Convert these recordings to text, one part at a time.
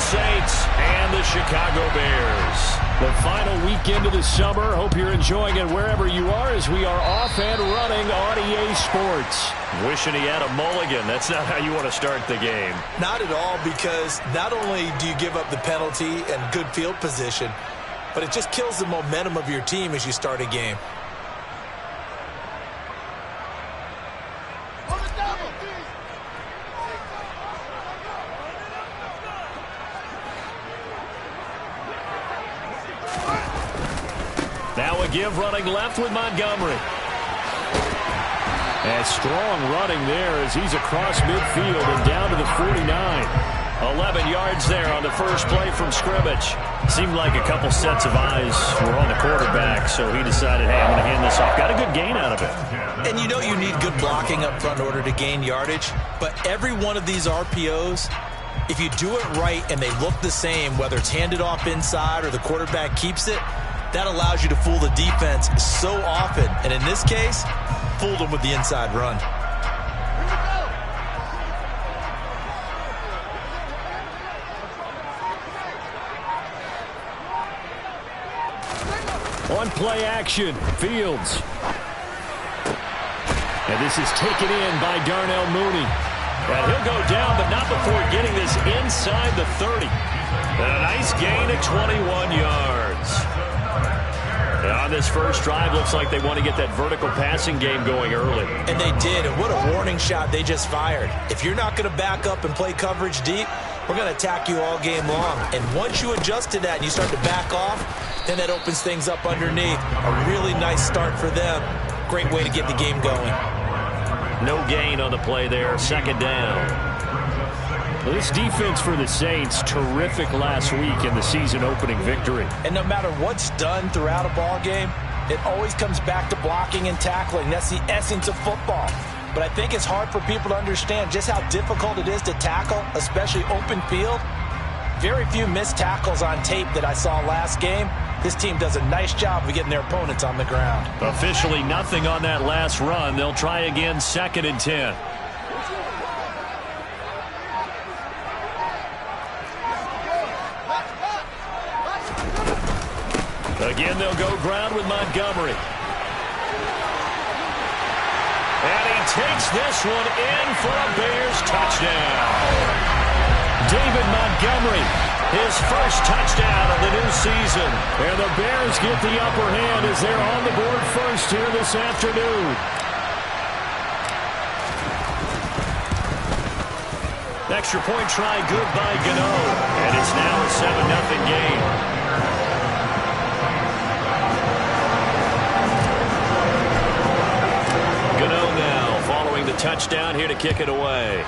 Saints and the Chicago Bears. The final weekend of the summer. Hope you're enjoying it wherever you are as we are off and running on EA Sports. Wishing he had a mulligan. That's not how you want to start the game. Not at all, because not only do you give up the penalty and good field position, but it just kills the momentum of your team as you start a game. Now a give running left with Montgomery. And strong running there as he's across midfield and down to the 49. 11 yards there on the first play from scrimmage. Seemed like a couple sets of eyes were on the quarterback, so he decided, hey, I'm going to hand this off. Got a good gain out of it. And you know you need good blocking up front in order to gain yardage, but every one of these RPOs, if you do it right and they look the same, whether it's handed off inside or the quarterback keeps it, that allows you to fool the defense so often. And in this case, fooled them with the inside run. On play action, Fields. And this is taken in by Darnell Mooney. And he'll go down, but not before getting this inside the 30. And a nice gain of 21 yards. And on this first drive, looks like they want to get that vertical passing game going early. And they did, and what a warning shot they just fired. If you're not going to back up and play coverage deep, we're going to attack you all game long. And once you adjust to that and you start to back off, then that opens things up underneath. A really nice start for them. Great way to get the game going. No gain on the play there. Second down. Well, this defense for the Saints, terrific last week in the season-opening victory. And no matter what's done throughout a ball game, it always comes back to blocking and tackling. That's the essence of football. But I think it's hard for people to understand just how difficult it is to tackle, especially open field. Very few missed tackles on tape that I saw last game. This team does a nice job of getting their opponents on the ground. Officially nothing on that last run. They'll try again, 2nd and 10. Again, they'll go ground with Montgomery. And he takes this one in for a Bears touchdown. David Montgomery, his first touchdown of the new season. And the Bears get the upper hand as they're on the board first here this afternoon. Extra point try good by Gano. And it's now a 7-0 game. Gano now following the touchdown here to kick it away.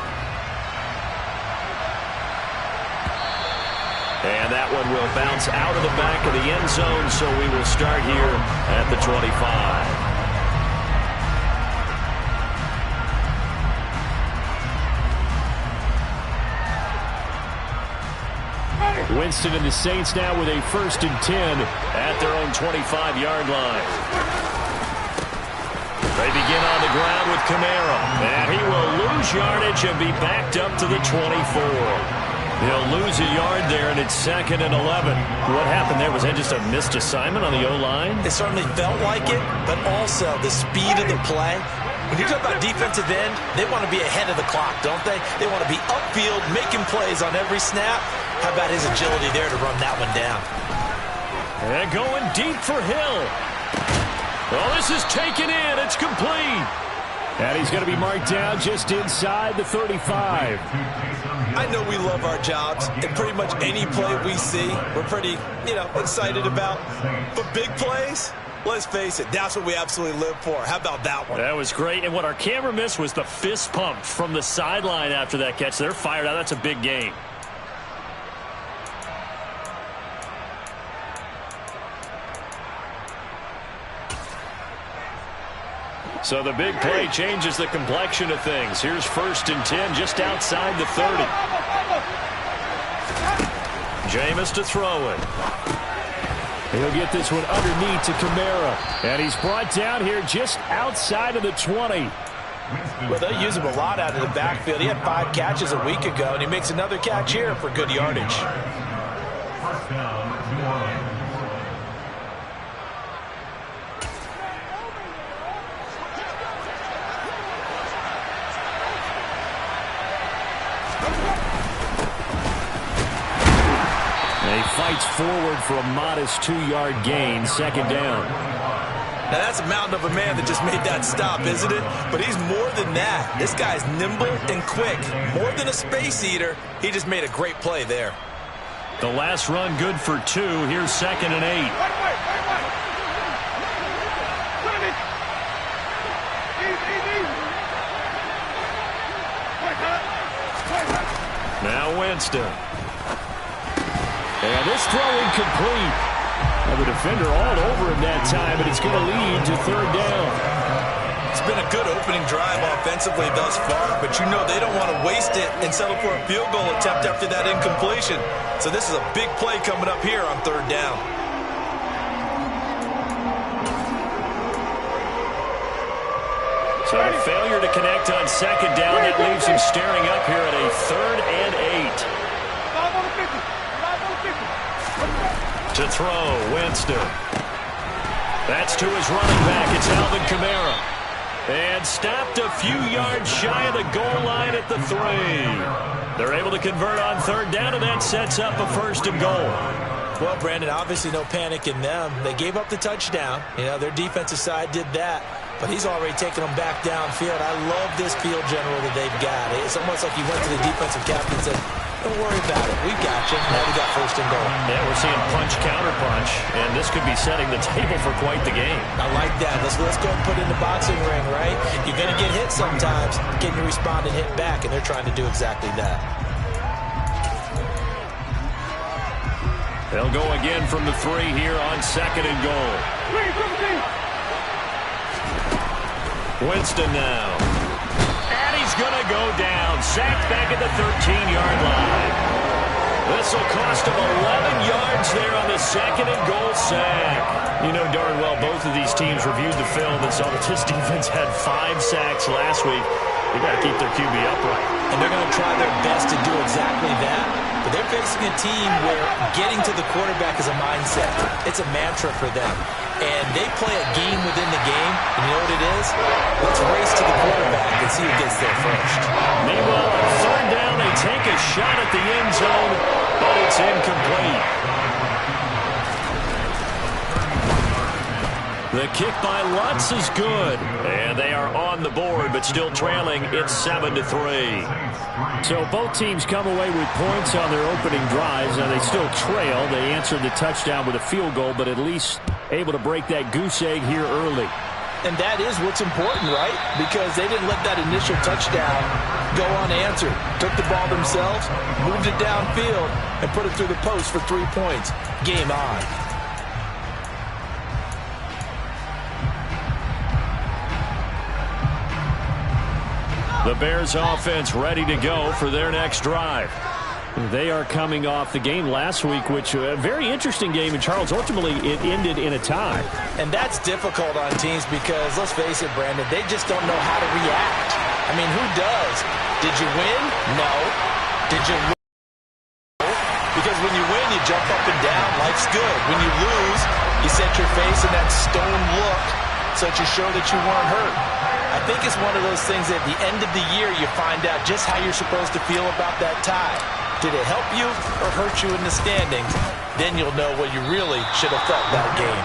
And that one will bounce out of the back of the end zone, so we will start here at the 25. Winston and the Saints now with a 1st and 10 at their own 25-yard line. They begin on the ground with Kamara, and he will lose yardage and be backed up to the 24. He'll lose a yard there, and it's 2nd and 11. What happened there? Was that just a missed assignment on the O-line? It certainly felt like it, but also the speed of the play. When you talk about defensive end, they want to be ahead of the clock, don't they? They want to be upfield, making plays on every snap. How about his agility there to run that one down? And going deep for Hill. Well, this is taken in. It's complete. And he's going to be marked down just inside the 35. I know we love our jobs, and pretty much any play we see, we're pretty, excited about. But big plays, let's face it, that's what we absolutely live for. How about that one? That was great. And what our camera missed was the fist pump from the sideline after that catch. They're fired out. That's a big game. So the big play changes the complexion of things. Here's 1st and 10 just outside the 30. Jameis to throw it. He'll get this one underneath to Kamara. And he's brought down here just outside of the 20. Well, they'll use him a lot out of the backfield. He had 5 catches a week ago, and he makes another catch here for good yardage. First down, New Orleans. He fights forward for a modest 2-yard gain, second down. Now, that's a mountain of a man that just made that stop, isn't it? But he's more than that. This guy's nimble and quick. More than a space eater, he just made a great play there. The last run good for 2. Here's second and 8. Now Winston. And this throw incomplete. Well, the defender all over him that time, but it's going to lead to third down. It's been a good opening drive offensively thus far, but you know they don't want to waste it and settle for a field goal attempt after that incompletion. So this is a big play coming up here on third down. So a failure to connect on second down, that leaves him staring up here at a third and 8. To throw, Winston. That's to his running back. It's Alvin Kamara. And stopped a few yards shy of the goal line at the 3. They're able to convert on third down, and that sets up a first and goal. Well, Brandon, obviously no panic in them. They gave up the touchdown. You know, their defensive side did that. But he's already taken them back downfield. I love this field general that they've got. It's almost like he went to the defensive captain and said, don't worry about it. We've got you. Now we got first and goal. Yeah, we're seeing punch, counter punch, and this could be setting the table for quite the game. I like that. Let's go and put it in the boxing ring, right? You're going to get hit sometimes. Can you respond and hit back? And they're trying to do exactly that. They'll go again from the 3 here on second and goal. Winston now. And he's going to go down. Sacked back at the 13-yard line. This will cost him 11 yards there on the second and goal sack. You know darn well both of these teams reviewed the film and saw that this defense had 5 sacks last week. They got to keep their QB upright. And they're going to try their best to do exactly that. But they're facing a team where getting to the quarterback is a mindset. It's a mantra for them. And they play a game within the game. And you know what it is? Let's race to the quarterback and see who gets there first. Meanwhile, on third down, they take a shot at the end zone, but it's incomplete. The kick by Lutz is good. And they are on the board, but still trailing. It's 7-3. So both teams come away with points on their opening drives. Now they still trail. They answered the touchdown with a field goal, but at least able to break that goose egg here early. And that is what's important, right? Because they didn't let that initial touchdown go unanswered. Took the ball themselves, moved it downfield, and put it through the post for 3 points. Game on. The Bears offense ready to go for their next drive. They are coming off the game last week, which a very interesting game in Charles. Ultimately, it ended in a tie. And that's difficult on teams because, let's face it, Brandon, they just don't know how to react. I mean, who does? Did you win? No. Did you lose? Because when you win, you jump up and down. Life's good. When you lose, you set your face in that stone look so that you show that you weren't hurt. I think it's one of those things that at the end of the year you find out just how you're supposed to feel about that tie. Did it help you or hurt you in the standings? Then you'll know what you really should have felt that game.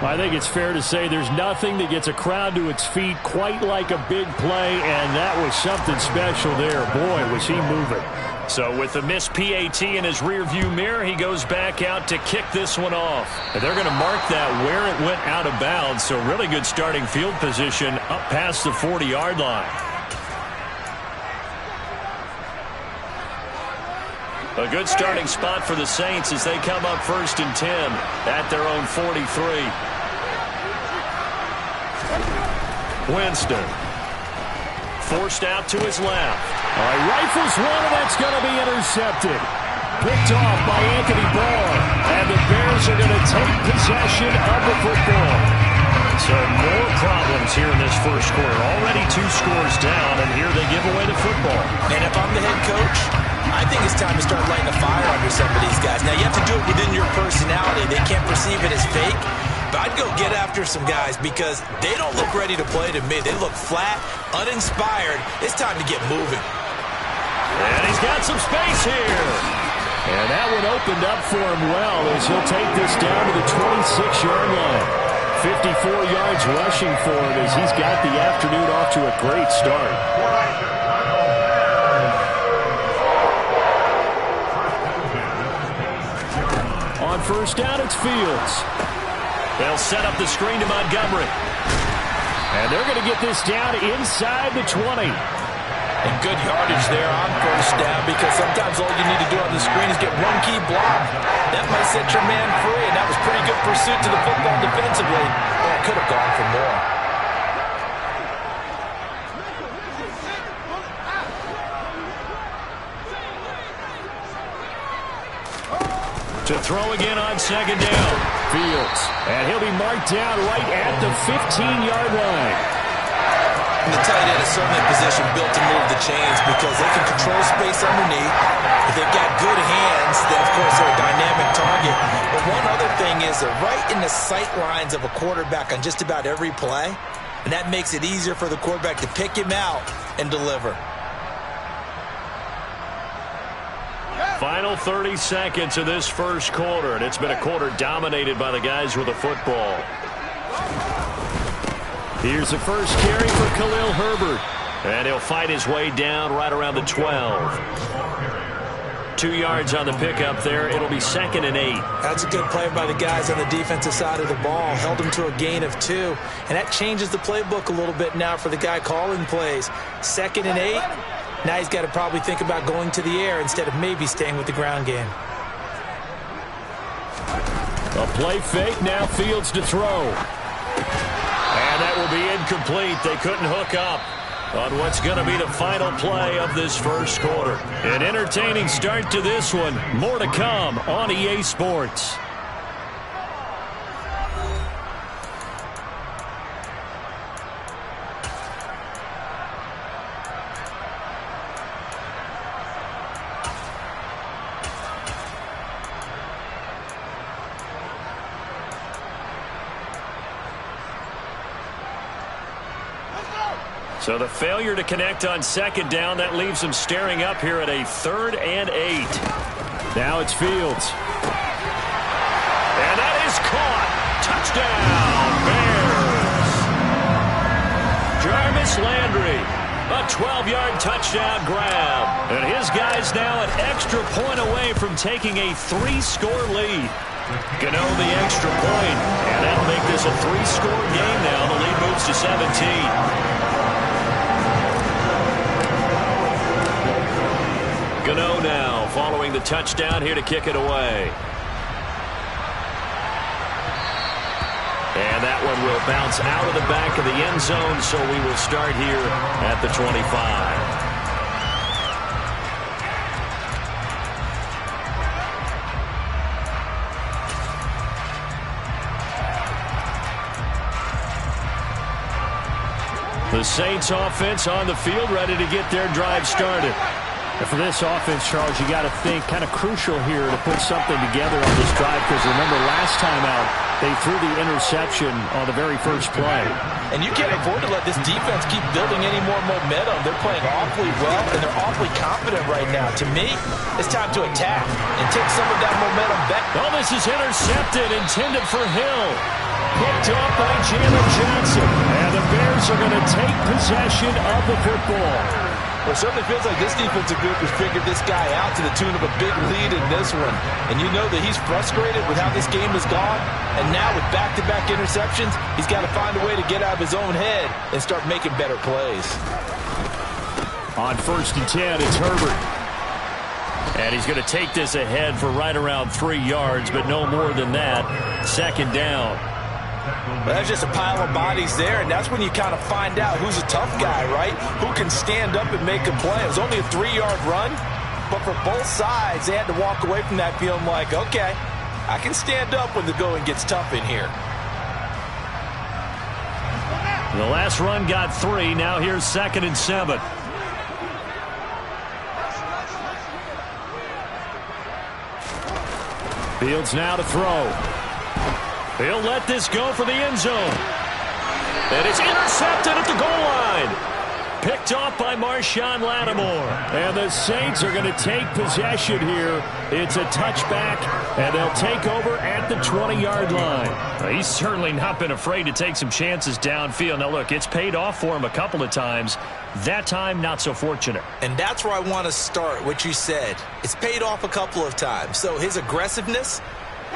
I think it's fair to say there's nothing that gets a crowd to its feet quite like a big play, and that was something special there. Boy, was he moving. So with the missed PAT in his rearview mirror, he goes back out to kick this one off. And they're going to mark that where it went out of bounds, so really good starting field position up past the 40-yard line. A good starting spot for the Saints as they come up 1st and 10 at their own 43. Winston. Forced out to his left. All right, rifles one, and that's going to be intercepted. Picked off by Anthony Barr. And the Bears are going to take possession of the football. So more problems here in this first quarter. Already 2 scores down, and here they give away the football. And if I'm the head coach, I think it's time to start lighting a fire under some of these guys. Now, you have to do it within your personality. They can't perceive it as fake. But I'd go get after some guys because they don't look ready to play to me. They look flat, uninspired. It's time to get moving. And he's got some space here. And that one opened up for him well as he'll take this down to the 26-yard line. 54 yards rushing for him as he's got the afternoon off to a great start. On first down, it's Fields. They'll set up the screen to Montgomery. And they're going to get this down inside the 20. And good yardage there on first down because sometimes all you need to do on the screen is get one key block. That might set your man free, and that was pretty good pursuit to the football defensively. But it could have gone for more. To throw again on second down. Fields. And he'll be marked down right at the 15-yard line. The tight end is certainly a position built to move the chains because they can control space underneath. If they've got good hands, then of course they're a dynamic target. But one other thing is they're right in the sight lines of a quarterback on just about every play. And that makes it easier for the quarterback to pick him out and deliver. Final 30 seconds of this first quarter, and it's been a quarter dominated by the guys with the football. Here's the first carry for Khalil Herbert, and he'll fight his way down right around the 12. 2 yards on the pickup there. It'll be 2nd and 8. That's a good play by the guys on the defensive side of the ball. Held them to a gain of 2, and that changes the playbook a little bit now for the guy calling plays. 2nd and 8. Now he's got to probably think about going to the air instead of maybe staying with the ground game. A play fake, now Fields to throw. And that will be incomplete. They couldn't hook up on what's going to be the final play of this first quarter. An entertaining start to this one. More to come on EA Sports. So the failure to connect on second down, that leaves them staring up here at a 3rd and 8. Now it's Fields. And that is caught. Touchdown, Bears. Jarvis Landry, a 12-yard touchdown grab. And his guys now an extra point away from taking a 3-score lead. Gano the extra point, and that'll make this a 3-score game now. The lead moves to 17. Gano now following the touchdown here to kick it away. And that one will bounce out of the back of the end zone, so we will start here at the 25. The Saints offense on the field, ready to get their drive started. And for this offense, Charles, you got to think kind of crucial here to put something together on this drive because remember last time out they threw the interception on the very first play. And you can't afford to let this defense keep building any more momentum. They're playing awfully well and they're awfully confident right now. To me, it's time to attack and take some of that momentum back. Oh, this is intercepted, intended for Hill. Picked up by Jalen Johnson. And the Bears are going to take possession of the football. Well, it certainly feels like this defensive group has figured this guy out to the tune of a big lead in this one. And you know that he's frustrated with how this game has gone. And now with back-to-back interceptions, he's got to find a way to get out of his own head and start making better plays. On 1st and 10, it's Herbert. And he's going to take this ahead for right around 3 yards, but no more than that. 2nd down. Well, that's just a pile of bodies there, and that's when you kind of find out who's a tough guy, right? Who can stand up and make a play. It was only a 3-yard run, but for both sides, they had to walk away from that feeling like, okay, I can stand up when the going gets tough in here. The last run got 3. Now here's 2nd and 7. Fields now to throw. He'll let this go for the end zone. And it's intercepted at the goal line. Picked off by Marshawn Lattimore. And the Saints are going to take possession here. It's a touchback, and they'll take over at the 20-yard line. Well, he's certainly not been afraid to take some chances downfield. Now, look, it's paid off for him a couple of times. That time, not so fortunate. And that's where I want to start, what you said. It's paid off a couple of times. So his aggressiveness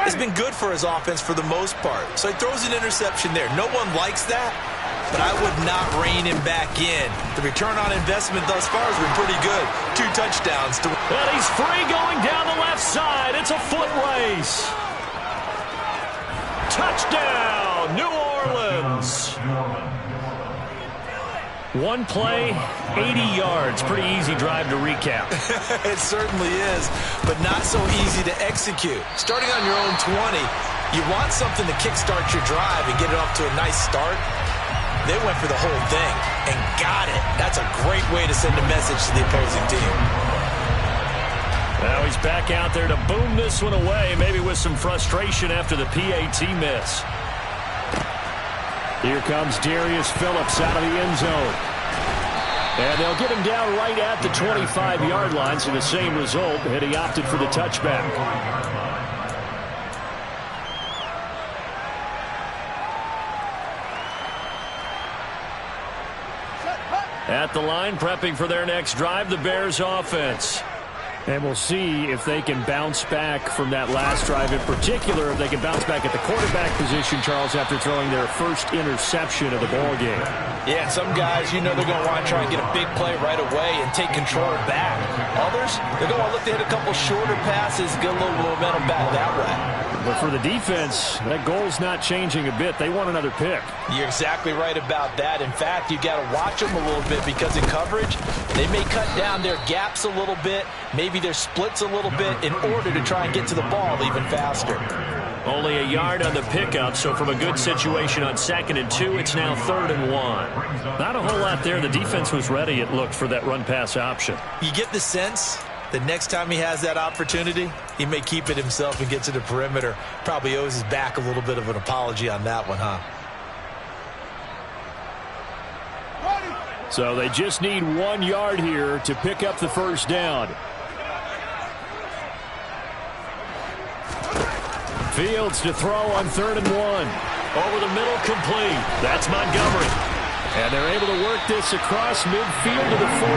has been good for his offense for the most part. So he throws an interception there. No one likes that, but I would not rein him back in. The return on investment thus far has been pretty good. 2 touchdowns. And he's free going down the left side. It's a foot race. Touchdown, New Orleans. One play, 80 yards. Pretty easy drive to recap. It certainly is, but not so easy to execute. Starting on your own 20, you want something to kickstart your drive and get it off to a nice start. They went for the whole thing and got it. That's a great way to send a message to the opposing team. Now he's back out there to boom this one away, maybe with some frustration after the PAT miss. Here comes Darius Phillips out of the end zone. And they'll get him down right at the 25-yard line, so the same result, and he opted for the touchback. At the line, prepping for their next drive, the Bears offense. And we'll see if they can bounce back from that last drive. In particular, if they can bounce back at the quarterback position, Charles, after throwing their first interception of the ball game. Yeah, some guys, you know they're going to want to try and get a big play right away and take control back. Others, they're going to look to hit a couple shorter passes, get a little momentum back that way. But for the defense, that goal's not changing a bit. They want another pick. You're exactly right about that. In fact, you got to watch them a little bit because in coverage, they may cut down their gaps a little bit, maybe their splits a little bit in order to try and get to the ball even faster. Only a yard on the pickup, so from a good situation on 2nd and 2, it's now 3rd and 1. Not a whole lot there. The defense was ready, it looked, for that run-pass option. You get the sense the next time he has that opportunity, he may keep it himself and get to the perimeter. Probably owes his back a little bit of an apology on that one, huh? So they just need 1 yard here to pick up the first down. Fields to throw on 3rd and 1. Over the middle, complete. That's Montgomery. And they're able to work this across midfield to the 48.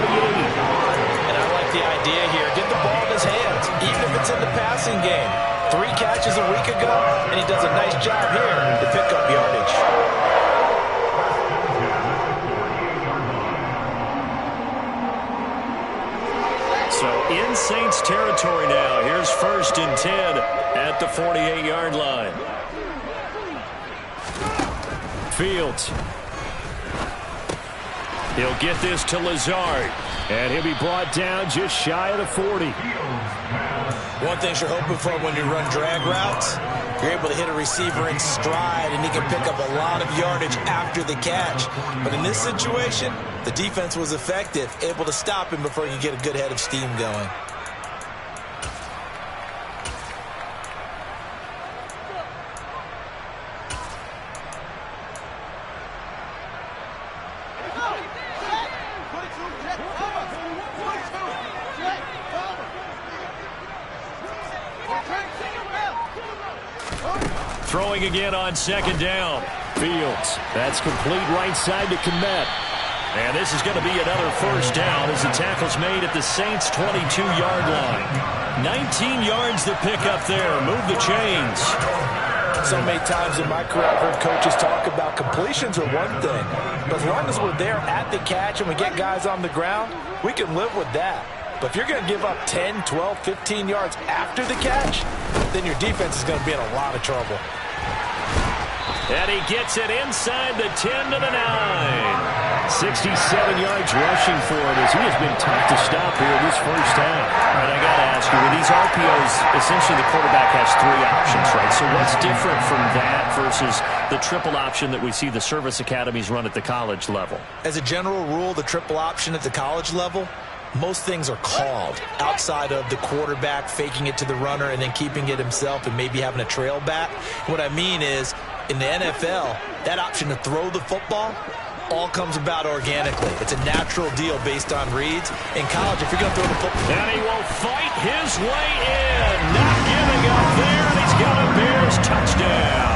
And I like the idea here. Get the ball in his hands, even if it's in the passing game. 3 catches a week ago, and he does a nice job here to pick up yardage. So in Saints territory now. Here's 1st and 10 at the 48-yard line. Fields. He'll get this to Lazard. And he'll be brought down just shy of the 40. One thing you're hoping for when you run drag routes, you're able to hit a receiver in stride, and he can pick up a lot of yardage after the catch. But in this situation, the defense was effective, able to stop him before he could get a good head of steam going. Throwing again on 2nd down. Fields. That's complete right side to Kmet. And this is going to be another first down as the tackle's made at the Saints' 22-yard line. 19 yards to pick up there. Move the chains. So many times in my career I've heard coaches talk about completions are one thing. But as long as we're there at the catch and we get guys on the ground, we can live with that. But if you're going to give up 10, 12, 15 yards after the catch, then your defense is going to be in a lot of trouble. And he gets it inside the 10 to the 9. 67 yards rushing for him as he has been tough to stop here in this first half. All right, I got to ask you, with these RPOs, essentially the quarterback has 3 options, right? So what's different from that versus the triple option that we see the service academies run at the college level? As a general rule, the triple option at the college level, most things are called outside of the quarterback faking it to the runner and then keeping it himself and maybe having a trail back. What I mean is, in the NFL, that option to throw the football all comes about organically. It's a natural deal based on reads. In college, if you're going to throw the football... And he will fight his way in. Not giving up there, and he's got a Bears touchdown.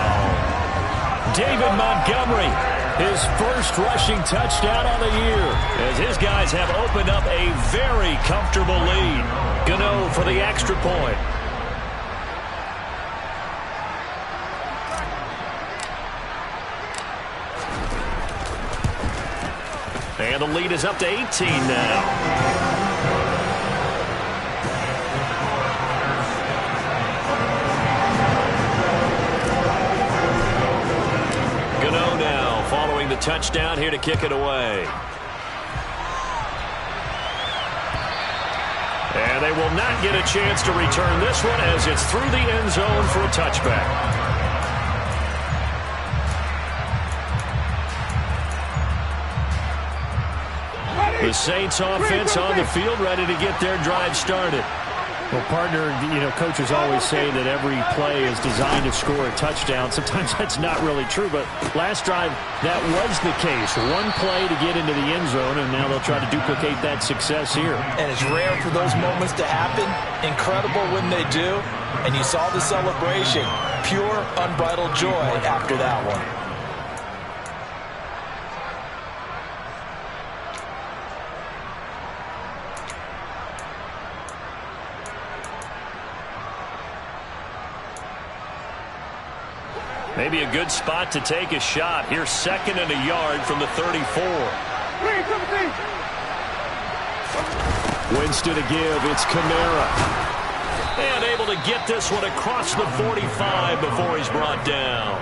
David Montgomery, his first rushing touchdown on the year, as his guys have opened up a very comfortable lead. Gano for the extra point. And the lead is up to 18 now. Gano now following the touchdown here to kick it away. And they will not get a chance to return this one as it's through the end zone for a touchback. The Saints offense on the field, ready to get their drive started. Well, partner, coaches always say that every play is designed to score a touchdown. Sometimes that's not really true, but last drive, that was the case. One play to get into the end zone, and now they'll try to duplicate that success here. And it's rare for those moments to happen. Incredible when they do. And you saw the celebration. Pure, unbridled joy after that one. Maybe a good spot to take a shot. Here's 2nd and a yard from the 34. Winston to give. It's Kamara. And able to get this one across the 45 before he's brought down.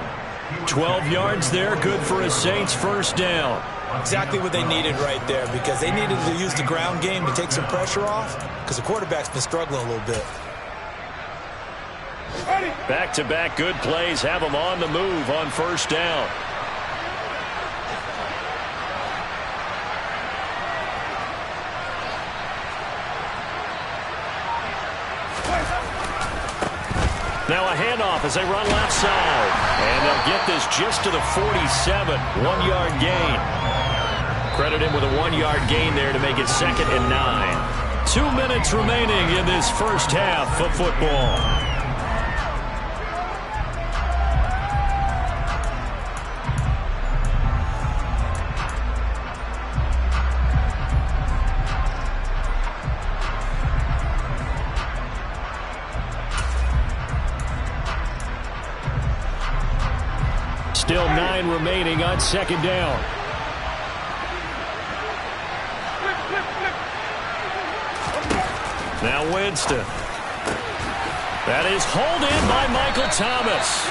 12 yards there. Good for a Saints first down. Exactly what they needed right there, because they needed to use the ground game to take some pressure off, because the quarterback's been struggling a little bit. Back-to-back good plays have them on the move on first down. Now a handoff as they run left side. And they'll get this just to the 47. 1-yard gain. Credit him with a 1-yard gain there to make it 2nd and 9. 2 minutes remaining in this first half of football. Still 9 remaining on 2nd down. Now Winston. That is hauled in by Michael Thomas.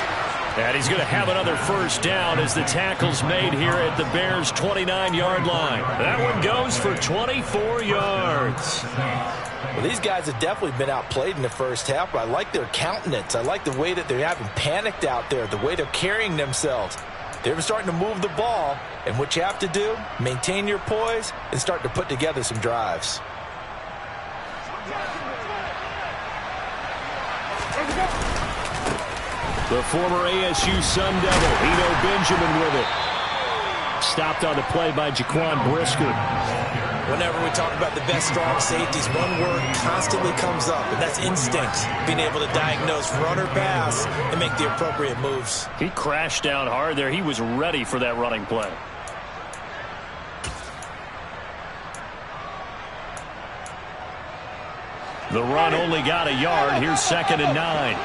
And he's going to have another first down as the tackle's made here at the Bears' 29-yard line. That one goes for 24 yards. Well, these guys have definitely been outplayed in the first half, but I like their countenance. I like the way that they haven't panicked out there, the way they're carrying themselves. They're starting to move the ball, and what you have to do, maintain your poise and start to put together some drives. The former ASU Sun Devil, Eno Benjamin with it. Stopped on the play by Jaquan Brisker. Whenever we talk about the best strong safeties, one word constantly comes up, and that's instinct. Being able to diagnose run or pass and make the appropriate moves. He crashed down hard there. He was ready for that running play. The run only got a yard. Here's 2nd and 9.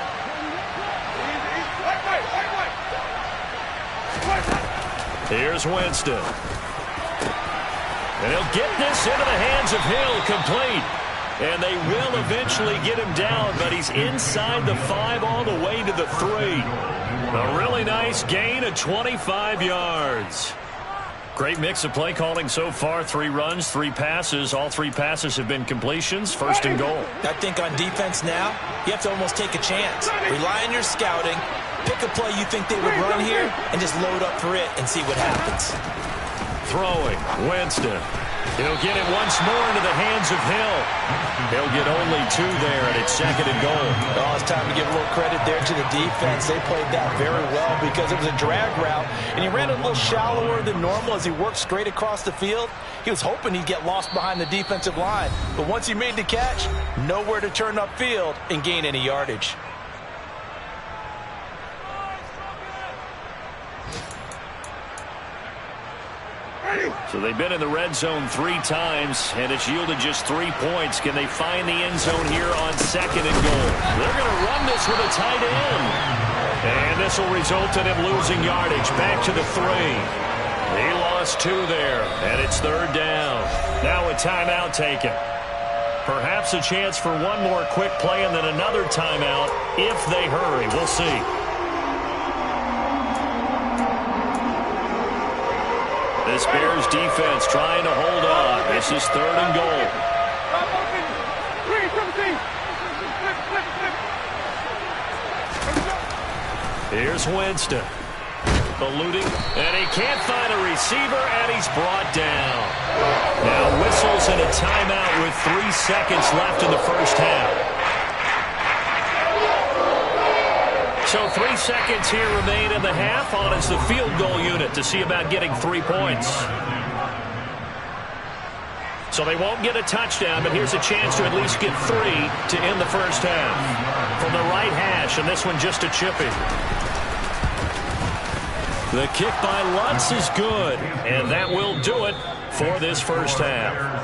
Here's Winston. And he'll get this into the hands of Hill, complete. And they will eventually get him down, but he's inside the 5 all the way to the 3. A really nice gain of 25 yards. Great mix of play calling so far. 3 runs, 3 passes. All 3 passes have been completions. First and goal. I think on defense now, you have to almost take a chance. Rely on your scouting. Pick a play you think they would run here and just load up for it and see what happens. Throwing. Winston. He'll get it once more into the hands of Hill. He'll get only 2 there, and it's second and goal. Oh, it's time to give a little credit there to the defense. They played that very well because it was a drag route, and he ran a little shallower than normal as he worked straight across the field. He was hoping he'd get lost behind the defensive line, but once he made the catch, nowhere to turn upfield and gain any yardage. So they've been in the red zone 3 times, and it's yielded just 3 points. Can they find the end zone here on second and goal? They're going to run this with a tight end. And this will result in him losing yardage. Back to the 3. He lost 2 there, and it's third down. Now a timeout taken. Perhaps a chance for one more quick play and then another timeout if they hurry. We'll see. This Bears defense trying to hold on. This is third and goal. Here's Winston. Eluding, and he can't find a receiver, and he's brought down. Now whistles and a timeout with 3 seconds left in the first half. So 3 seconds here remain in the half on as the field goal unit to see about getting 3 points. So they won't get a touchdown, but here's a chance to at least get 3 to end the first half. From the right hash, and this one just a chippy. The kick by Lutz is good, and that will do it for this first half.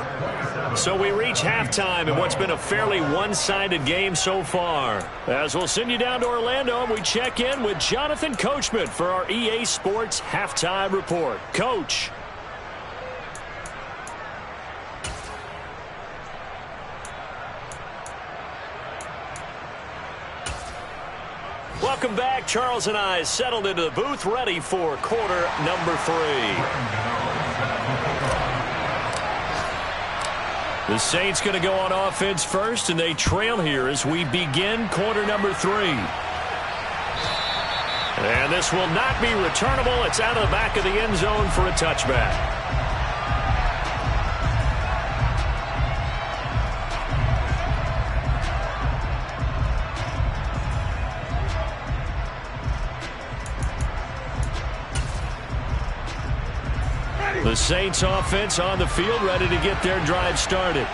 So we reach halftime in what's been a fairly one-sided game so far. As we'll send you down to Orlando, and we check in with Jonathan Coachman for our EA Sports Halftime Report. Coach. Welcome back. Charles and I settled into the booth, ready for quarter number 3. The Saints going to go on offense first, and they trail here as we begin quarter number 3. And this will not be returnable. It's out of the back of the end zone for a touchback. The Saints offense on the field, ready to get their drive started.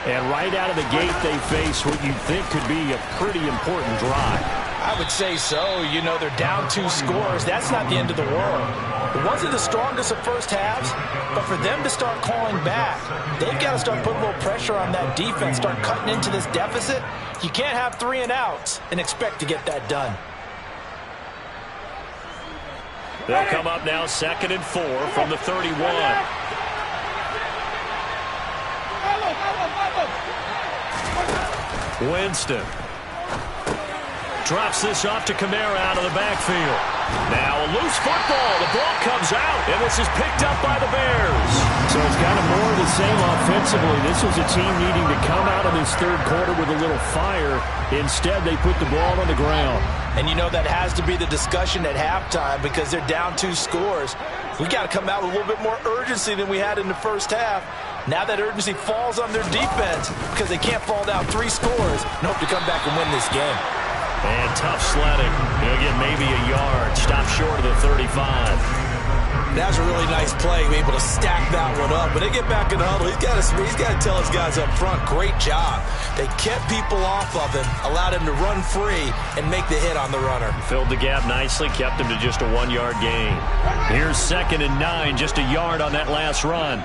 And right out of the gate, they face what you think could be a pretty important drive. I would say so. You know, they're down 2 scores. That's not the end of the world. It wasn't the strongest of first halves, but for them to start calling back, they've got to start putting a little pressure on that defense, start cutting into this deficit. You can't have 3 and outs and expect to get that done. They'll come up now second and 4 from the 31. Winston drops this off to Kamara out of the backfield. Now a loose football. The ball comes out, and this is picked up by the Bears. So it's kind of more of the same offensively. This was a team needing to come out of this third quarter with a little fire. Instead, they put the ball on the ground. And you know that has to be the discussion at halftime because they're down 2 scores. We got to come out with a little bit more urgency than we had in the first half. Now that urgency falls on their defense because they can't fall down 3 scores and hope to come back and win this game. And tough sledding. He'll get maybe a yard. Stop short of the 35. That's a really nice play, be able to stack that one up. When they get back in the huddle, he's got to tell his guys up front, great job. They kept people off of him, allowed him to run free and make the hit on the runner. Filled the gap nicely, kept him to just a 1-yard gain. Here's second and 9, just a yard on that last run.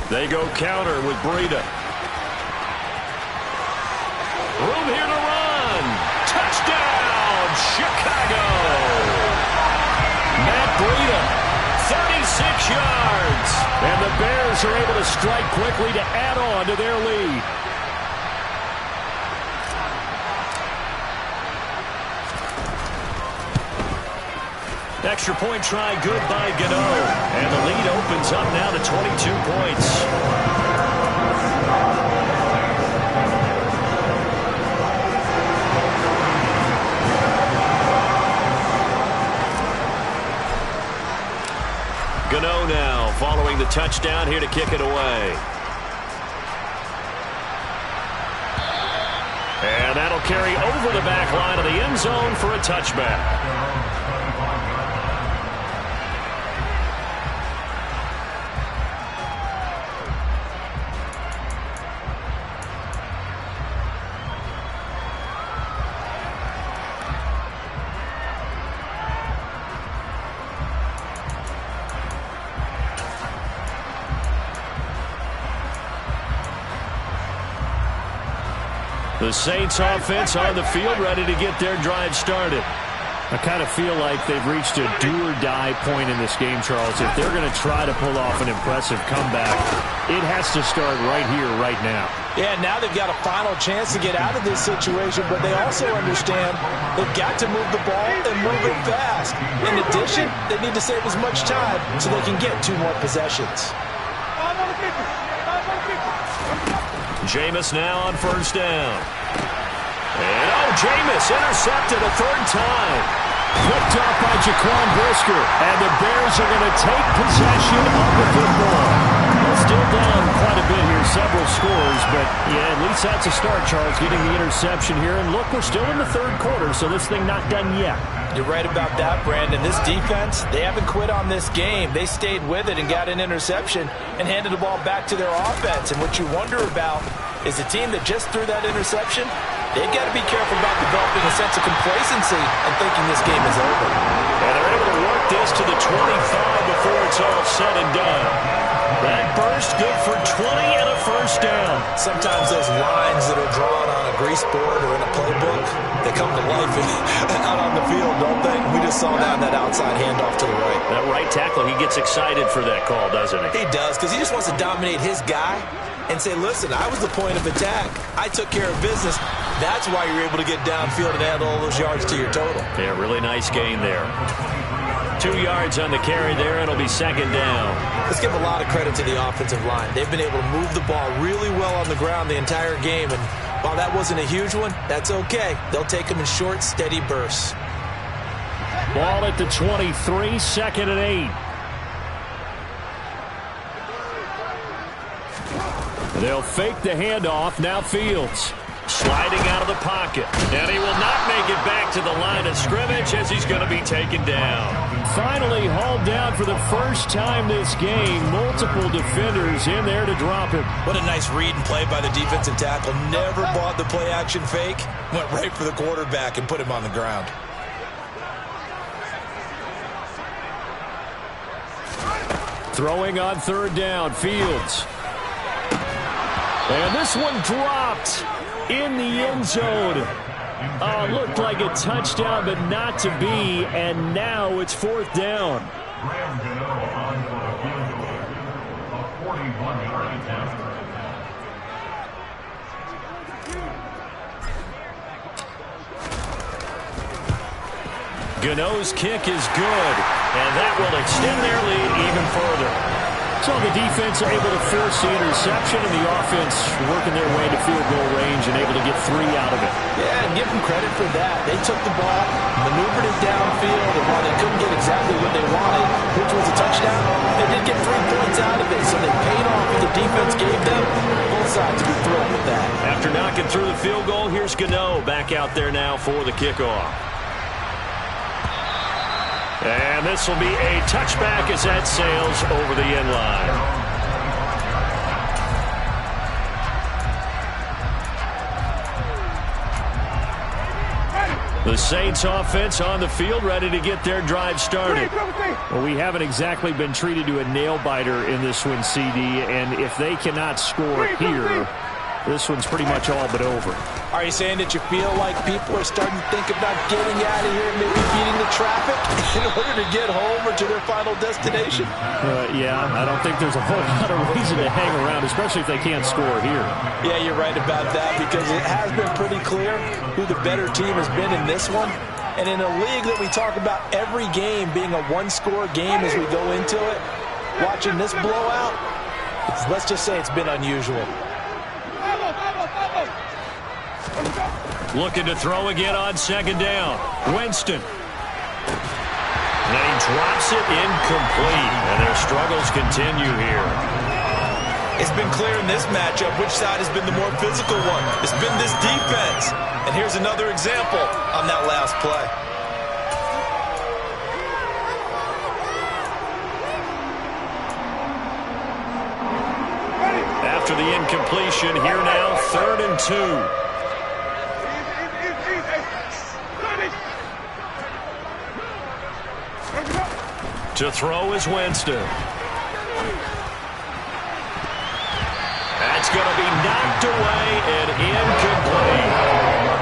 They go counter with Breida. Room here to run. Touchdown, Chicago. Matt Breida, 36 yards. And the Bears are able to strike quickly to add on to their lead. Extra point try good by Gano. And the lead opens up now to 22 points. Gano now following the touchdown here to kick it away. And that'll carry over the back line of the end zone for a touchback. The Saints offense on the field, ready to get their drive started. I kind of feel like they've reached a do-or-die point in this game, Charles. If they're going to try to pull off an impressive comeback, it has to start right here, right now. Yeah, now they've got a final chance to get out of this situation, but they also understand they've got to move the ball and move it fast. In addition, they need to save as much time so they can get 2 more possessions. Jameis now on first down. And Jameis intercepted a 3rd time. Flipped off by Jaquan Brisker. And the Bears are going to take possession of the football. Well, still down quite a bit here, several scores. But, yeah, at least that's a start, Charles, getting the interception here. And look, we're still in the 3rd quarter, so this thing not done yet. You're right about that, Brandon. This defense, they haven't quit on this game. They stayed with it and got an interception and handed the ball back to their offense. And what you wonder about is the team that just threw that interception, they've got to be careful about developing a sense of complacency and thinking this game is over. And they're able to work this to the 25 before it's all said and done. That burst good for 20 and a first down. Sometimes those lines that are drawn on a grease board or in a playbook, they come to life out on the field, don't they? We just saw that outside handoff to the right. That right tackle, he gets excited for that call, doesn't he? He does, because he just wants to dominate his guy and say, listen, I was the point of attack. I took care of business. That's why you're able to get downfield and add all those yards to your total. Yeah, really nice gain there. 2 yards on the carry there. It'll be 2nd down. Let's give a lot of credit to the offensive line. They've been able to move the ball really well on the ground the entire game. And while that wasn't a huge one, that's okay. They'll take them in short, steady bursts. Ball at the 23, 2nd and 8. They'll fake the handoff. Now Fields. Sliding out of the pocket. And he will not make it back to the line of scrimmage as he's going to be taken down. Finally hauled down for the first time this game. Multiple defenders in there to drop him. What a nice read and play by the defensive tackle. Never bought the play-action fake. Went right for the quarterback and put him on the ground. Throwing on 3rd down, Fields. And this one dropped in the end zone. Looked like a touchdown, but not to be. And now it's 4th down. Gano's kick is good, and that will extend their lead even further. So the defense are able to force the interception, and the offense working their way to field goal range and able to get 3 out of it. Yeah, and give them credit for that. They took the ball, maneuvered it downfield, and while they couldn't get exactly what they wanted, which was a touchdown, they did get 3 points out of it, so they paid off what the defense gave them. Both sides will be thrilled with that. After knocking through the field goal, here's Gano back out there now for the kickoff. And this will be a touchback as that sails over the end line. The Saints offense on the field ready to get their drive started. Well, we haven't exactly been treated to a nail-biter in this one, CD, and if they cannot score here, this one's pretty much all but over. Are you saying that you feel like people are starting to think about getting out of here, maybe beating the traffic in order to get home or to their final destination? Yeah, I don't think there's a whole lot of reason to hang around, especially if they can't score here. Yeah, you're right about that, because it has been pretty clear who the better team has been in this one. And in a league that we talk about every game being a one-score game as we go into it, watching this blowout, let's just say it's been unusual. Looking to throw again on second down. Winston. And he drops it incomplete. And their struggles continue here. It's been clear in this matchup which side has been the more physical one. It's been this defense. And here's another example on that last play. After the incompletion, here now, 3rd and 2. To throw is Winston. That's going to be knocked away and incomplete.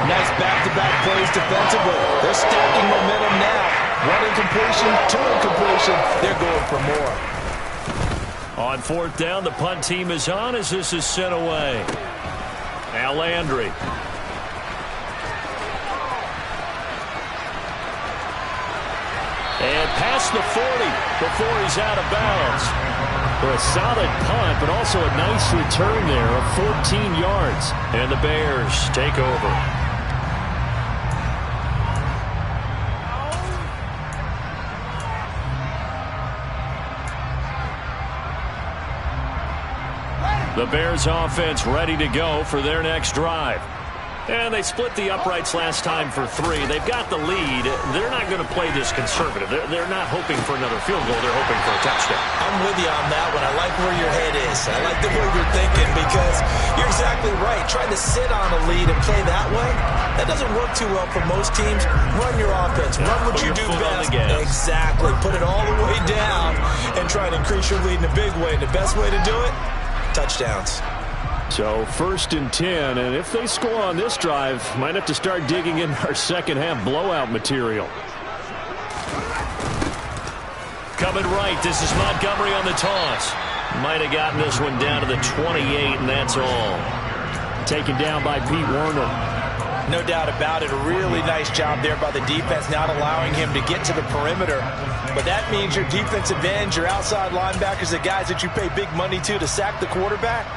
Nice back-to-back plays defensively. They're stacking momentum now. 1 incompletion, 2 incompletion. They're going for more. On 4th down, the punt team is on as this is sent away. Now Landry. And past the 40 before he's out of bounds. For a solid punt, but also a nice return there of 14 yards. And the Bears take over. The Bears offense ready to go for their next drive. And they split the uprights last time for 3. They've got the lead. They're not going to play this conservative. They're not hoping for another field goal. They're hoping for a touchdown. I'm with you on that one. I like where your head is. I like the way you're thinking because you're exactly right. Trying to sit on a lead and play that way, that doesn't work too well for most teams. Run your offense. Run what you do best. Exactly. Put it all the way down and try to increase your lead in a big way. And the best way to do it, touchdowns. So 1st and 10, and if they score on this drive, might have to start digging in our second half blowout material. Coming right, this is Montgomery on the toss. Might have gotten this one down to the 28, and that's all. Taken down by Pete Werner. No doubt about it. A really nice job there by the defense, not allowing him to get to the perimeter. But that means your defensive ends, your outside linebackers, the guys that you pay big money to sack the quarterback,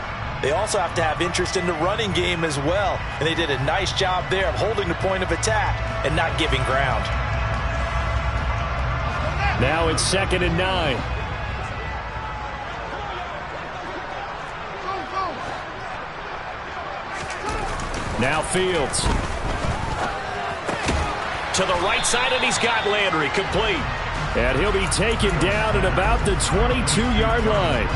they also have to have interest in the running game as well. And they did a nice job there of holding the point of attack and not giving ground. Now it's 2nd and 9. Now Fields. To the right side, and he's got Landry complete. And he'll be taken down at about the 22-yard line.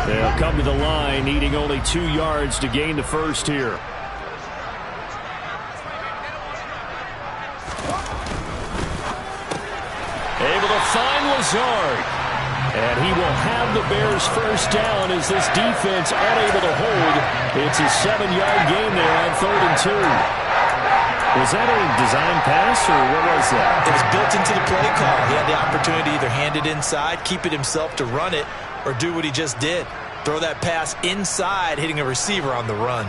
They'll come to the line, needing only 2 yards to gain the first here. Able to find Lazard. And he will have the Bears first down as this defense unable to hold. It's a 7-yard gain there on 3rd and 2. Was that a design pass, or what was that? It was built into the play call. He had the opportunity to either hand it inside, keep it himself to run it, or do what he just did. Throw that pass inside, hitting a receiver on the run.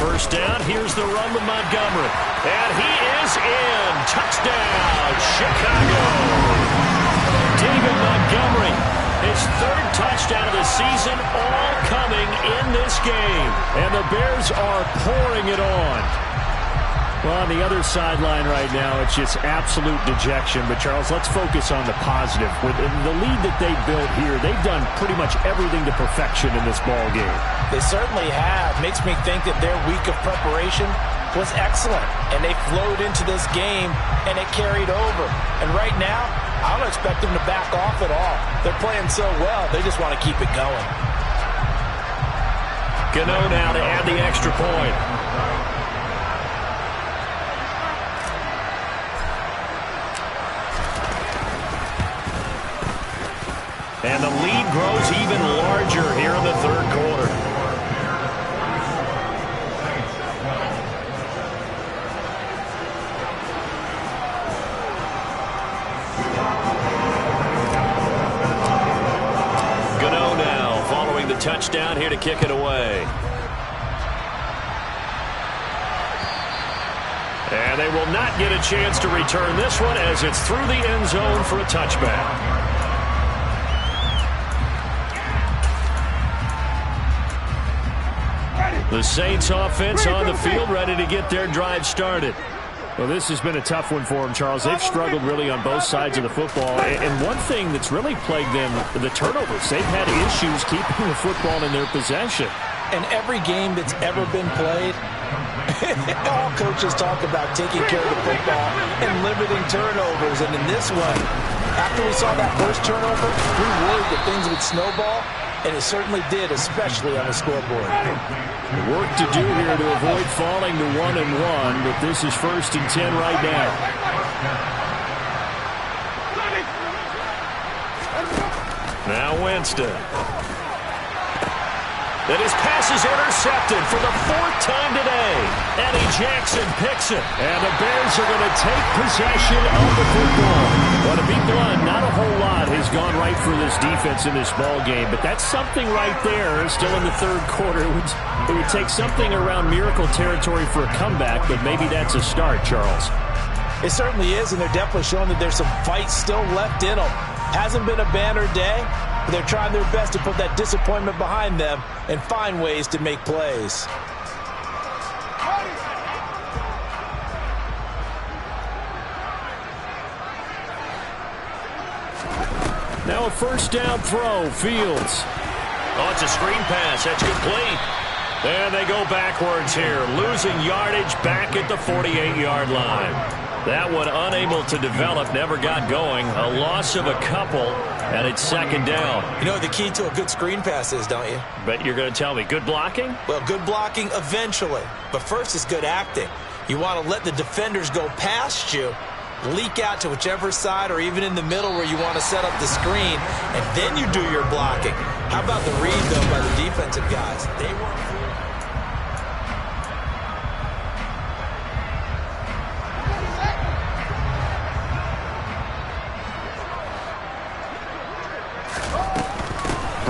First down, here's the run with Montgomery. And he is in. Touchdown, Chicago. David Montgomery, his 3rd touchdown of the season, all coming in this game. And the Bears are pouring it on. Well, on the other sideline right now, it's just absolute dejection. But, Charles, let's focus on the positive. With the lead that they built here, they've done pretty much everything to perfection in this ball game. They certainly have. Makes me think that their week of preparation was excellent. And they flowed into this game, and it carried over. And right now, I don't expect them to back off at all. They're playing so well, they just want to keep it going. Gano now to add the extra point. And the lead grows even larger here in the 3rd quarter. Gano now, following touchdown here to kick it away. And they will not get a chance to return this one as it's through the end zone for a touchback. The Saints offense on the field, ready to get their drive started. Well, this has been a tough one for them, Charles. They've struggled really on both sides of the football. And one thing that's really plagued them, the turnovers. They've had issues keeping the football in their possession. And every game that's ever been played, all coaches talk about taking care of the football and limiting turnovers. And in this one, after we saw that first turnover, we worried that things would snowball. And it certainly did, especially on the scoreboard. Work to do here to avoid falling to 1-1, but this is 1st and 10 right now. Now Winston. And his pass is intercepted for the 4th time today. Eddie Jackson picks it. And the Bears are going to take possession of the football. Well, to be blunt, not a whole lot has gone right for this defense in this ball game. But that's something right there. Still in the 3rd quarter. It would take something around miracle territory for a comeback, but maybe that's a start, Charles. It certainly is, and they're definitely showing that there's some fight still left in them. Hasn't been a banner day. They're trying their best to put that disappointment behind them and find ways to make plays. Now a 1st down throw, Fields. Oh, it's a screen pass. That's complete. And they go backwards here, losing yardage back at the 48-yard line. That one unable to develop, never got going. A loss of a couple, and it's 2nd down. You know what the key to a good screen pass is, don't you? Bet you're going to tell me. Good blocking? Well, good blocking eventually. But first is good acting. You want to let the defenders go past you, leak out to whichever side or even in the middle where you want to set up the screen, and then you do your blocking. How about the read, though, by the defensive guys? They weren't.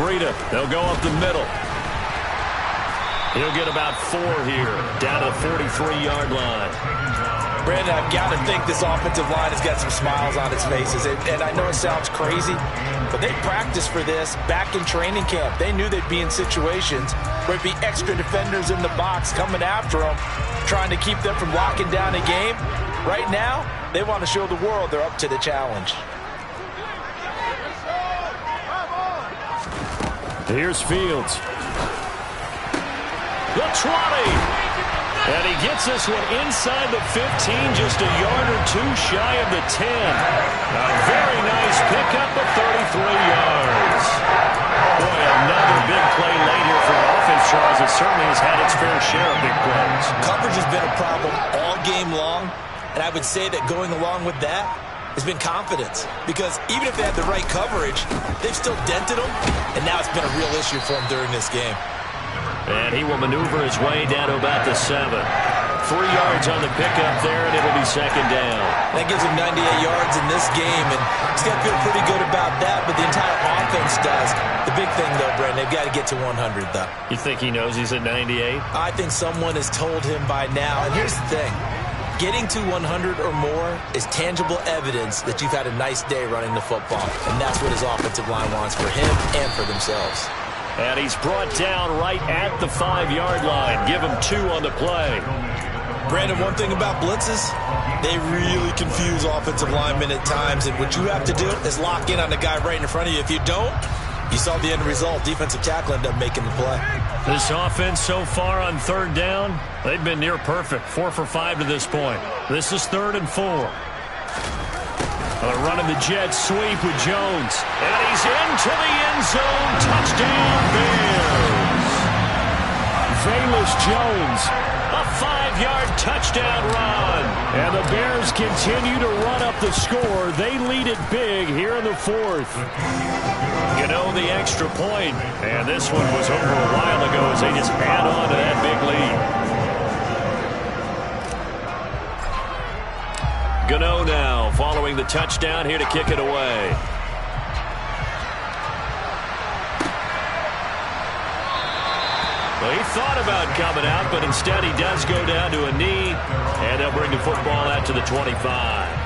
Breida, they'll go up the middle. He'll get about 4 here, down to the 43-yard line. Brandon, I've got to think this offensive line has got some smiles on its faces. And I know it sounds crazy, but they practiced for this back in training camp. They knew they'd be in situations where it'd be extra defenders in the box coming after them, trying to keep them from locking down a game. Right now, they want to show the world they're up to the challenge. Here's Fields. The 20. And he gets this one inside the 15, just a yard or 2 shy of the 10. A very nice pickup of 33 yards. Boy, another big play late here for offense, Charles. It certainly has had its fair share of big plays. Coverage has been a problem all game long, and I would say that going along with that has been confidence, because even if they had the right coverage, they've still dented them, and now it's been a real issue for them during this game. And he will maneuver his way down to about the 7. 3 yards on the pickup there, and it'll be 2nd down. That gives him 98 yards in this game, and he's got to feel pretty good about that, but the entire offense does. The big thing, though, Brent, they've got to get to 100, though. You think he knows he's at 98? I think someone has told him by now, and here's the thing. Getting to 100 or more is tangible evidence that you've had a nice day running the football. And that's what his offensive line wants for him and for themselves. And he's brought down right at the 5-yard line. Give him 2 on the play. Brandon, one thing about blitzes, they really confuse offensive linemen at times. And what you have to do is lock in on the guy right in front of you. If you don't, you saw the end result. Defensive tackle ended up making the play. This offense so far on 3rd down, they've been near perfect. 4 for 5 to this point. This is 3rd and 4. Running the jet sweep with Jones. And he's into the end zone. Touchdown, Bears. Velus Jones. A 5-yard touchdown run. And the Bears continue to run up the score. They lead it big here in the 4th. You know, the extra point. And this one was over a while ago as they just add on to that big lead. Gano now following the touchdown here to kick it away. He thought about coming out, but instead he does go down to a knee, and they'll bring the football out to the 25.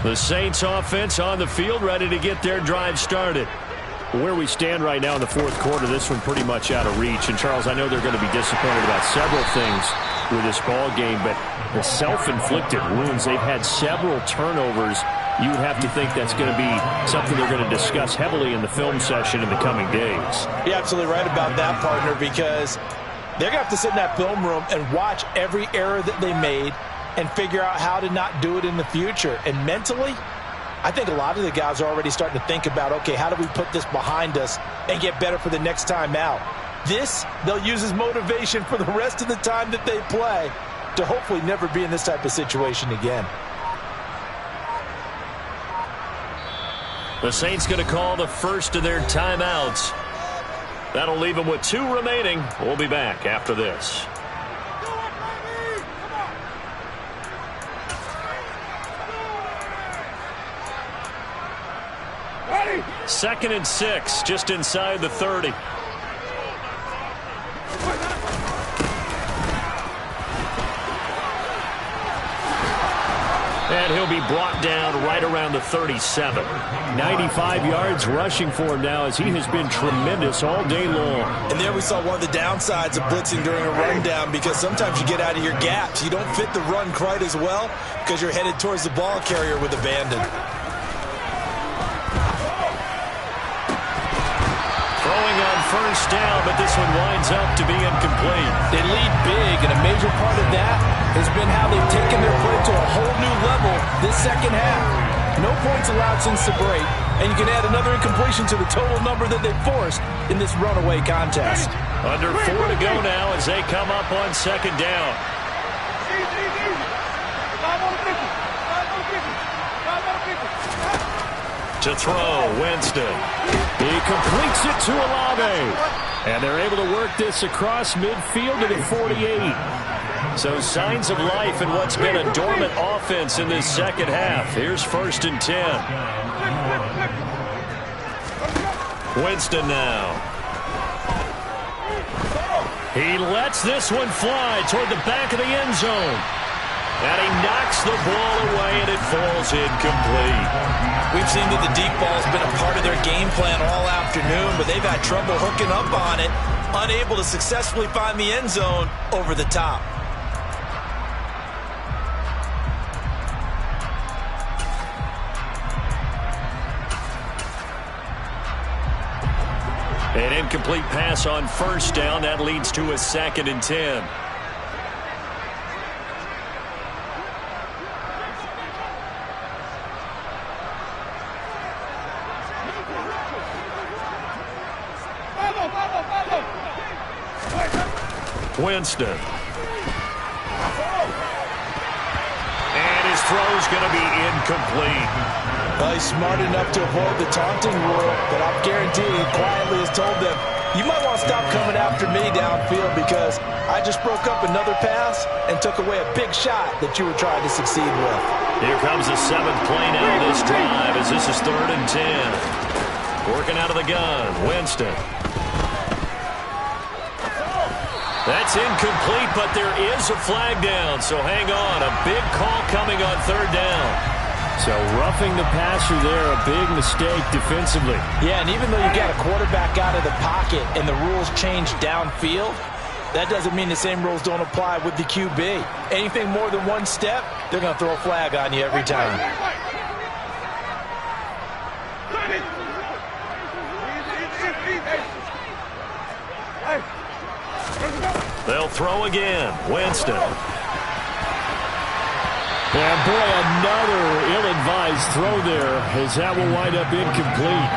The Saints offense on the field, ready to get their drive started. Where we stand right now in the fourth quarter, this one pretty much out of reach. And, Charles, I know they're going to be disappointed about several things with this ball game, but the self-inflicted wounds, they've had several turnovers. You would have to think that's going to be something they're going to discuss heavily in the film session in the coming days. You're absolutely right about that, partner, because they're going to have to sit in that film room and watch every error that they made and figure out how to not do it in the future. And mentally, I think a lot of the guys are already starting to think about, okay, how do we put this behind us and get better for the next time out? This, they'll use as motivation for the rest of the time that they play to hopefully never be in this type of situation again. The Saints going to call the first of their timeouts. That'll leave them with 2 remaining. We'll be back after this. Second and 6, just inside the 30. And he'll be brought down right around the 37. 95 yards rushing for him now, as he has been tremendous all day long. And there we saw one of the downsides of blitzing during a rundown, because sometimes you get out of your gaps. You don't fit the run quite as well because you're headed towards the ball carrier with abandon. First down, but this one winds up to be incomplete. They lead big, and a major part of that has been how they've taken their play to a whole new level this second half. No points allowed since the break, and you can add another incompletion to the total number that they forced in this runaway contest. Under 4 to go now as they come up on second down. To throw, Winston. He completes it to Olave. And they're able to work this across midfield to the 48. So signs of life in what's been a dormant offense in this second half. Here's 1st and 10. Winston now. He lets this one fly toward the back of the end zone. And he knocks the ball away, and it falls incomplete. We've seen that the deep ball has been a part of their game plan all afternoon, but they've had trouble hooking up on it, unable to successfully find the end zone over the top. An incomplete pass on first down. That leads to a 2nd and 10. Winston. And his throw's going to be incomplete. Well, he's smart enough to avoid the taunting rule, but I'm guaranteeing he quietly has told them, you might want to stop coming after me downfield because I just broke up another pass and took away a big shot that you were trying to succeed with. Here comes the 7th play now of this drive as this is 3rd and 10. Working out of the gun, Winston. That's incomplete, but there is a flag down, so hang on. A big call coming on 3rd down. So roughing the passer there, a big mistake defensively. Yeah, and even though you got a quarterback out of the pocket and the rules change downfield, that doesn't mean the same rules don't apply with the QB. Anything more than one step, they're going to throw a flag on you every time. They'll throw again. Winston. And boy, another ill-advised throw there, as that will wind up incomplete.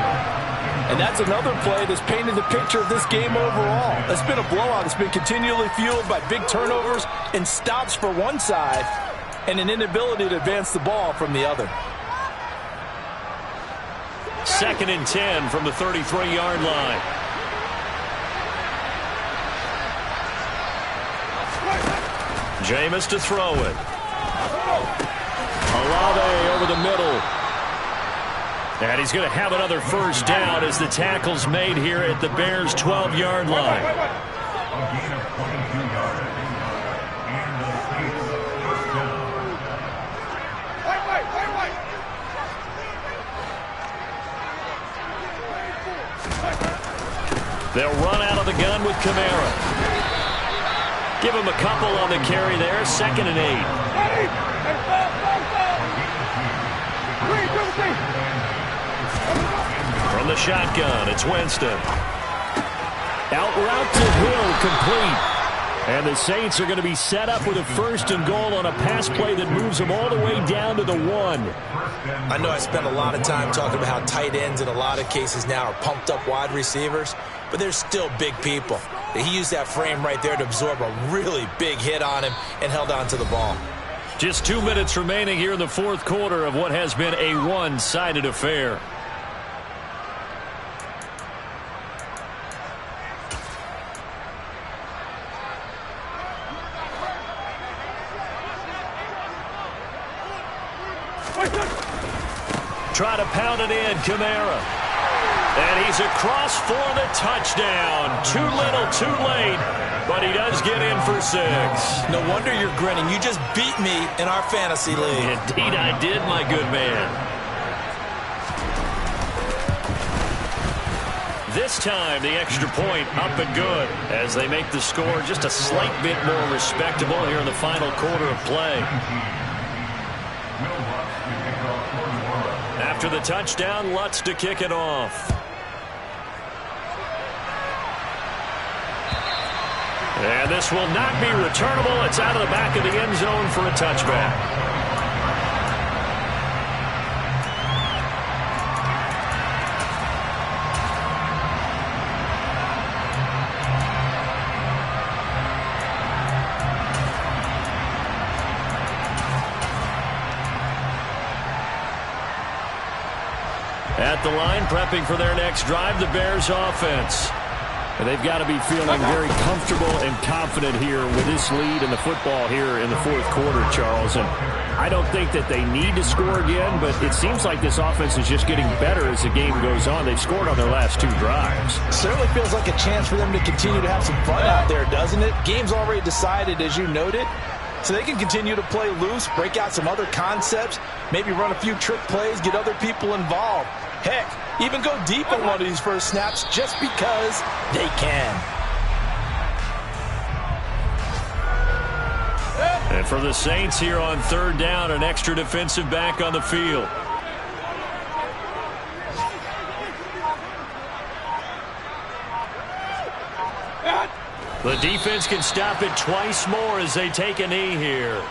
And that's another play that's painted the picture of this game overall. It's been a blowout. It's been continually fueled by big turnovers and stops for one side and an inability to advance the ball from the other. 2nd and 10 from the 33-yard line. Jameis to throw it. Olave over the middle. And he's going to have another first down as the tackle's made here at the Bears' 12-yard line. A gain of 22 yards. And the Saints first down. They'll run out of the gun with Kamara. Give him a couple on the carry there. 2nd and 8. From the shotgun, it's Winston. Out route to Hill, complete. And the Saints are going to be set up with a 1st and goal on a pass play that moves them all the way down to the 1. I know I spent a lot of time talking about how tight ends in a lot of cases now are pumped up wide receivers, but they're still big people. He used that frame right there to absorb a really big hit on him and held on to the ball. Just 2 minutes remaining here in the 4th quarter of what has been a one-sided affair. Try to pound it in, Kamara. And he's across for the touchdown. Too little, too late, but he does get in for 6. No wonder you're grinning. You just beat me in our fantasy league. Indeed I did, my good man. This time, the extra point up and good as they make the score just a slight bit more respectable here in the final quarter of play. After the touchdown, Lutz to kick it off. And this will not be returnable. It's out of the back of the end zone for a touchback. At the line, prepping for their next drive, the Bears offense. And they've got to be feeling very comfortable and confident here with this lead in the football here in the 4th quarter, Charles. And I don't think that they need to score again, but it seems like this offense is just getting better as the game goes on. They've scored on their last 2 drives. Certainly feels like a chance for them to continue to have some fun out there, doesn't it? Game's already decided, as you noted. So they can continue to play loose, break out some other concepts, maybe run a few trick plays, get other people involved. Heck, even go deep on one of these first snaps just because they can. And for the Saints here on 3rd down, an extra defensive back on the field. The defense can stop it twice more as they take a knee here.